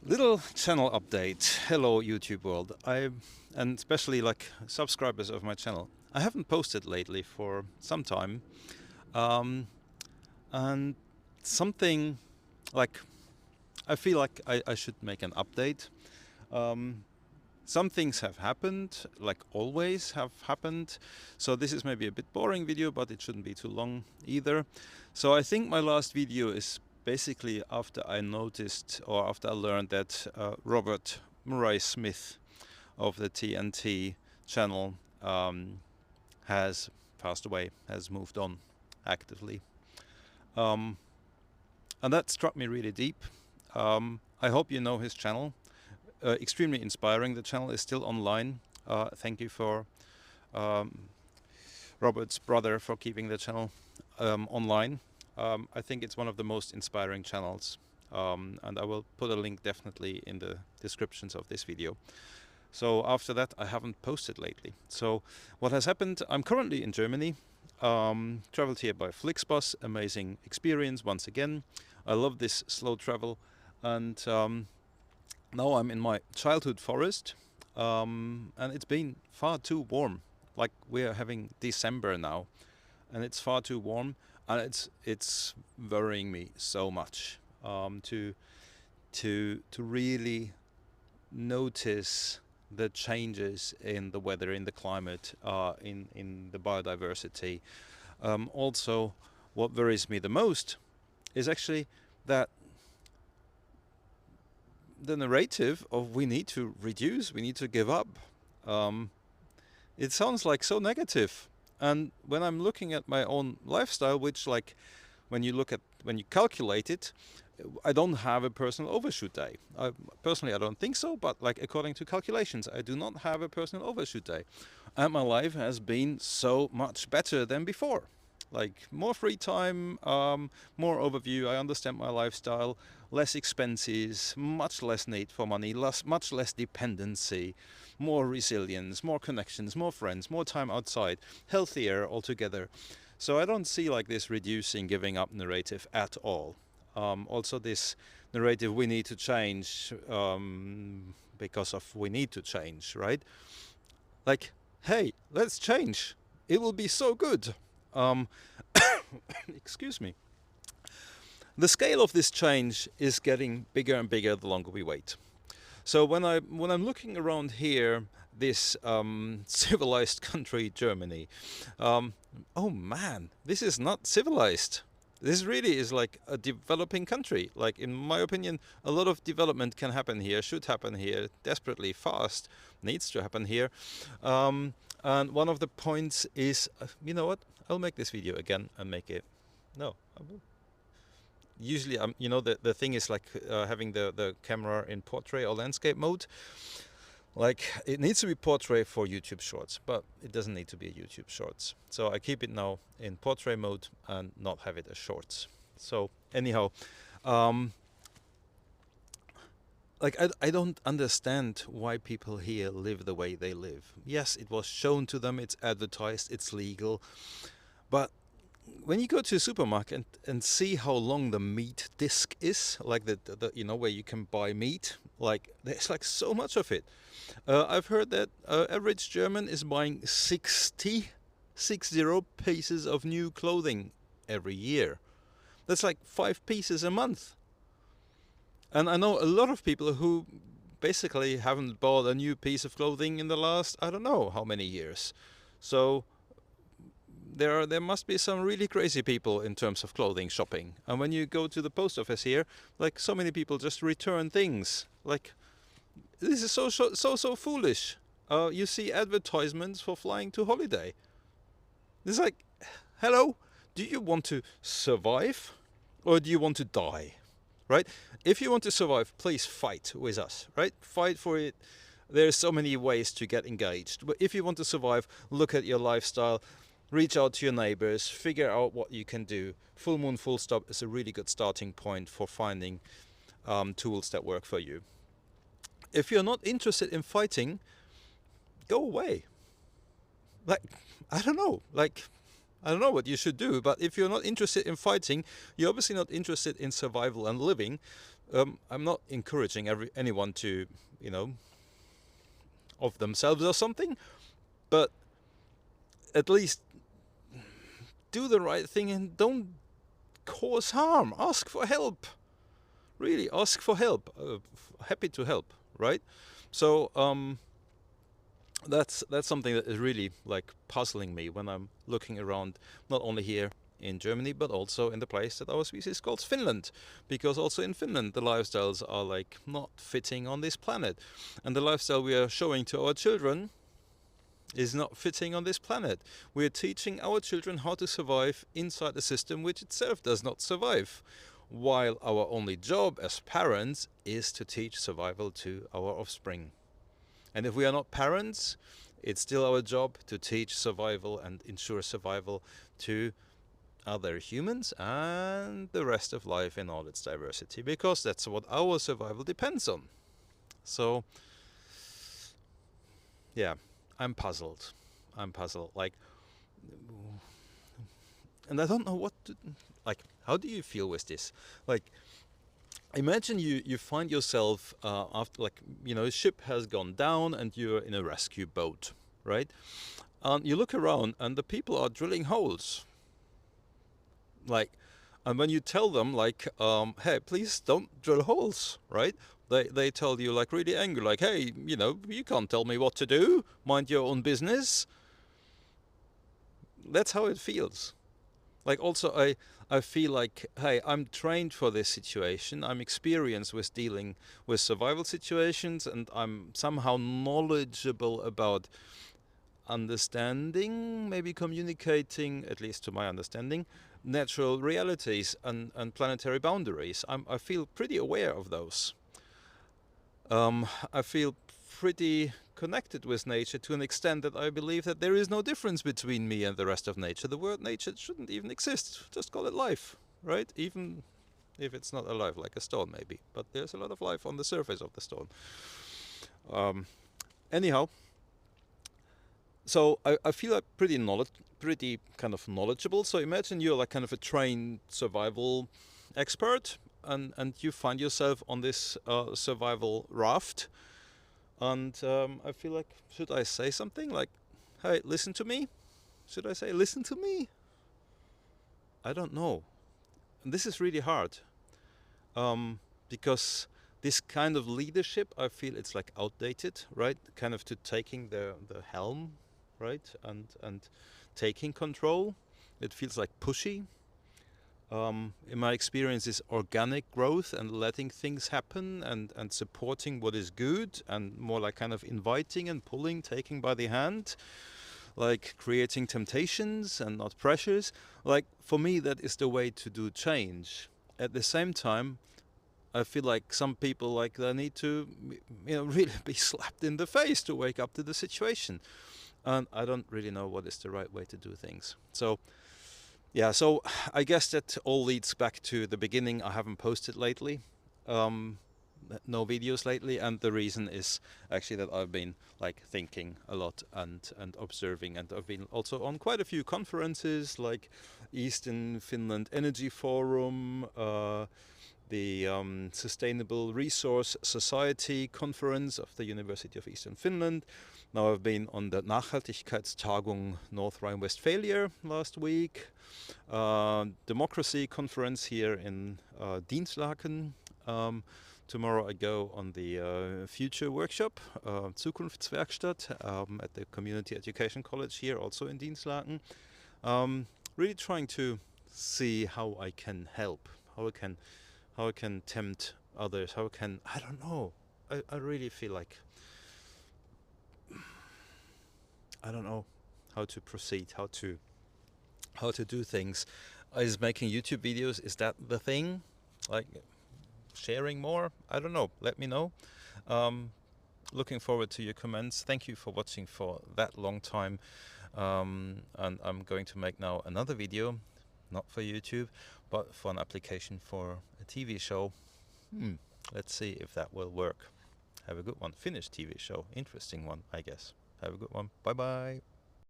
Little channel update. Hello YouTube world. And especially like subscribers of my channel. I haven't posted lately for some time. And something like I feel like I should make an update. Some things have happened, like always have happened. So this is maybe a bit boring video, but it shouldn't be too long either. So I think my last video is basically after I noticed, or after I learned that Robert Murray Smith of the TNT channel has passed away, has moved on actively. And that struck me really deep. I hope you know his channel. Extremely inspiring. The channel is still online. Thank you for Robert's brother for keeping the channel online. I think it's one of the most inspiring channels, and I will put a link definitely in the descriptions of this video. So after that I haven't posted lately. So what has happened, I'm currently in Germany, traveled here by Flixbus, amazing experience once again. I love this slow travel, and now I'm in my childhood forest, and it's been far too warm. Like, we're having December now, and it's far too warm, and it's worrying me so much to really notice the changes in the weather, in the climate, in the biodiversity. Also, what worries me the most is actually that the narrative of we need to reduce, we need to give up, it sounds like so negative. And when I'm looking at my own lifestyle, which, like, when you calculate it, I don't have a personal overshoot day. Personally, I don't think so, but like according to calculations, I do not have a personal overshoot day. And my life has been so much better than before. Like, more free time, more overview, I understand my lifestyle, less expenses, much less need for money, much less dependency, more resilience, more connections, more friends, more time outside, healthier altogether. So I don't see like this reducing, giving up narrative at all. Also this narrative, we need to change, because of we need to change, right? Like, hey, let's change. It will be so good. Excuse me. The scale of this change is getting bigger and bigger the longer we wait. So when I'm looking around here, this civilized country, Germany, oh man, this is not civilized. This really is like a developing country. Like, in my opinion, a lot of development can happen here, should happen here, desperately fast, needs to happen here. And one of the points is, you know what? I'll make this video again and make it. No, I will. Usually, you know, the thing is like having the camera in portrait or landscape mode. Like, it needs to be portrait for YouTube Shorts, but it doesn't need to be a YouTube Shorts. So I keep it now in portrait mode and not have it as Shorts. So anyhow, like, I don't understand why people here live the way they live. Yes, it was shown to them, it's advertised, it's legal, but when you go to a supermarket and see how long the meat disc is, like the you know, where you can buy meat, like, there's like so much of it. I've heard that average German is buying 60 pieces of new clothing every year. That's like 5 pieces a month. And I know a lot of people who basically haven't bought a new piece of clothing in the last, I don't know how many years. So there must be some really crazy people in terms of clothing shopping. And when you go to the post office here, like, so many people just return things. Like, this is so foolish. You see advertisements for flying to holiday. It's like, hello, do you want to survive or do you want to die? Right? If you want to survive, please fight with us, right? Fight for it. There's so many ways to get engaged. But if you want to survive, look at your lifestyle, reach out to your neighbors, figure out what you can do. Full Moon Full Stop is a really good starting point for finding tools that work for you. If you're not interested in fighting, go away. Like, I don't know. Like, I don't know what you should do, but if you're not interested in fighting, you're obviously not interested in survival and living, I'm not encouraging anyone to, you know, of themselves or something, but at least do the right thing and don't cause harm. Ask for help. Really, ask for help. Happy to help, right? So that's something that is really like puzzling me when I'm looking around, not only here in Germany, but also in the place that our species calls Finland, because also in Finland the lifestyles are like not fitting on this planet, and the lifestyle we are showing to our children is not fitting on this planet. We are teaching our children how to survive inside a system which itself does not survive, while our only job as parents is to teach survival to our offspring. And if we are not parents, it's still our job to teach survival and ensure survival to other humans and the rest of life in all its diversity, because that's what our survival depends on. So, yeah, I'm puzzled. I'm puzzled. Like, and I don't know what to, like, how do you feel with this? Like, imagine you find yourself after, like, you know, a ship has gone down and you're in a rescue boat, right? You look around and the people are drilling holes. Like, and when you tell them, like, hey, please don't drill holes, right? They tell you, like, really angry, like, hey, you know, you can't tell me what to do. Mind your own business. That's how it feels. Like, also, I feel like, hey, I'm trained for this situation. I'm experienced with dealing with survival situations, and I'm somehow knowledgeable about understanding, maybe communicating, at least to my understanding, natural realities and planetary boundaries. I feel pretty aware of those. I feel pretty connected with nature to an extent that I believe that there is no difference between me and the rest of nature. The word nature shouldn't even exist. Just call it life, right? Even if it's not alive, like a stone maybe. But there's a lot of life on the surface of the stone. Anyhow, so I feel like pretty kind of knowledgeable. So imagine you're like kind of a trained survival expert, and you find yourself on this survival raft. And I feel like, should I say something like, "Hey, listen to me"? Should I say, "Listen to me"? I don't know. And this is really hard, because this kind of leadership, I feel it's like outdated, right? Kind of to taking the helm, right, and taking control. It feels like pushy. In my experience, is organic growth and letting things happen and supporting what is good, and more like kind of inviting and pulling, taking by the hand, like creating temptations and not pressures. Like, for me, that is the way to do change. At the same time, I feel like some people, like, they need to, you know, really be slapped in the face to wake up to the situation. And I don't really know what is the right way to do things. So, yeah, so I guess that all leads back to the beginning. I haven't posted lately, um, no videos lately, and the reason is actually that I've been like thinking a lot and observing, and I've been also on quite a few conferences, like Eastern Finland Energy Forum, the Sustainable Resource Society Conference of the University of Eastern Finland. Now I've been on the Nachhaltigkeitstagung North Rhine-Westphalia last week, Democracy Conference here in Dienstlaken. Tomorrow I go on the Future Workshop, Zukunftswerkstatt, at the Community Education College here, also in Dienstlaken. Really trying to see how I can help, how I can tempt others, I don't know. I really feel like I don't know how to proceed, how to do things. Is making YouTube videos, is that the thing? Like, sharing more? I don't know. Let me know. Looking forward to your comments. Thank you for watching for that long time. And I'm going to make now another video, not for YouTube, but for an application for a TV show. Let's see if that will work. Have a good one. Finnish TV show. Interesting one, I guess. Have a good one. Bye bye.